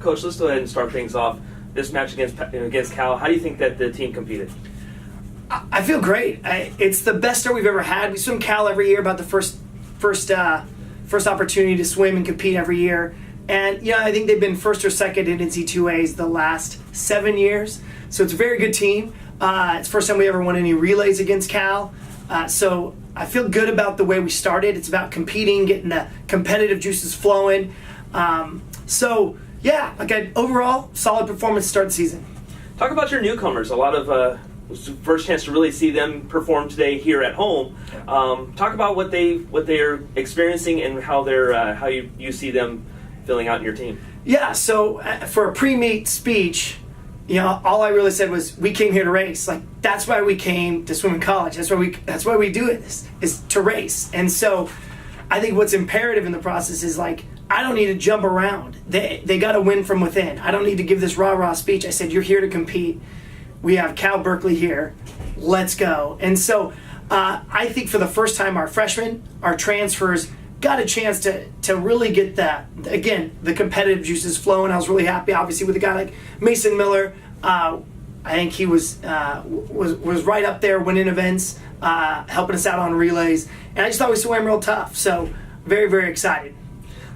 Coach, let's go ahead and start things off. This match against Cal, how do you think that the team competed? I feel great. It's the best start we've ever had. We swim Cal every year, about the first opportunity to swim and compete every year. And I think they've been first or second in NC2As the last 7 years. So it's a very good team. It's the first time we ever won any relays against Cal. So I feel good about the way we started. It's about competing, getting the competitive juices flowing. Overall, solid performance to start the season. Talk about your newcomers. A lot of first chance to really see them perform today here at home. Talk about what they're experiencing and how you see them filling out in your team. Yeah. So for a pre-meet speech, all I really said was we came here to race. Like that's why we came to swim in college. That's why we do it is to race. And so I think what's imperative in the process is like I don't need to jump around. They got to win from within. I don't need to give this rah-rah speech. I said you're here to compete. We have Cal Berkeley here. Let's go. And so I think for the first time our freshmen, our transfers, got a chance to really get the competitive juices flowing. I was really happy, obviously, with a guy like Mason Miller. I think he was right up there winning events, helping us out on relays. And I just thought we swam real tough. So very, very excited.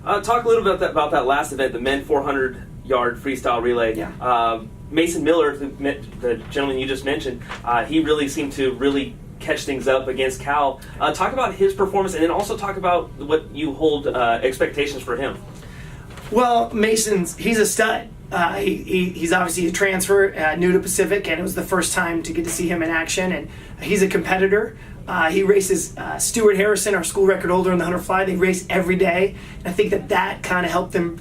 Talk a little bit about that last event, the men 400-yard freestyle relay. Yeah. Mason Miller, the gentleman you just mentioned, he really seemed to really catch things up against Cal. Talk about his performance, and then also talk about what you hold expectations for him. Well, he's a stud. He's obviously a transfer, new to Pacific, and it was the first time to get to see him in action, and he's a competitor. He races Stuart Harrison, our school record holder in the 100 fly. They race every day, and I think that kind of helped them.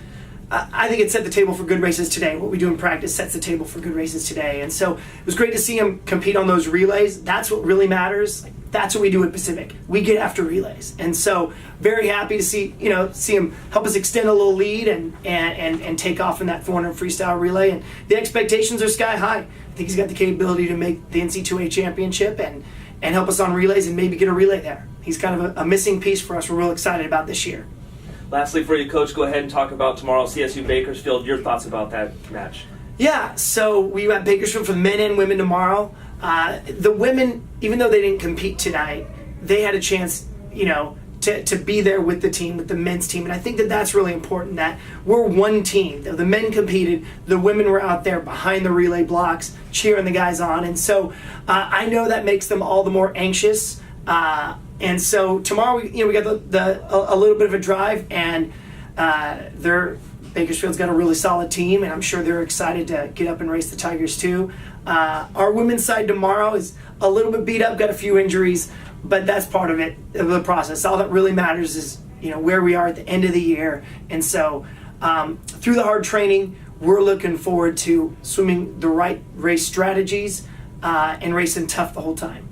I think it set the table for good races today. What we do in practice sets the table for good races today. And so it was great to see him compete on those relays. That's what really matters. That's what we do at Pacific. We get after relays. And so very happy to see him help us extend a little lead and take off in that 400 freestyle relay. And the expectations are sky high. I think he's got the capability to make the NC2A championship and help us on relays and maybe get a relay there. He's kind of a missing piece for us. We're real excited about this year. Lastly, for you, Coach, go ahead and talk about tomorrow, CSU Bakersfield. Your thoughts about that match? Yeah, so we got Bakersfield for the men and women tomorrow. The women, even though they didn't compete tonight, they had a chance, to be there with the team, with the men's team. And I think that's really important, that we're one team. The men competed, the women were out there behind the relay blocks, cheering the guys on. And so I know that makes them all the more anxious. And so tomorrow, we got a little bit of a drive, and Bakersfield's got a really solid team, and I'm sure they're excited to get up and race the Tigers too. Our women's side tomorrow is a little bit beat up, got a few injuries, but that's part of the process. All that really matters is where we are at the end of the year, and so through the hard training, we're looking forward to swimming the right race strategies and racing tough the whole time.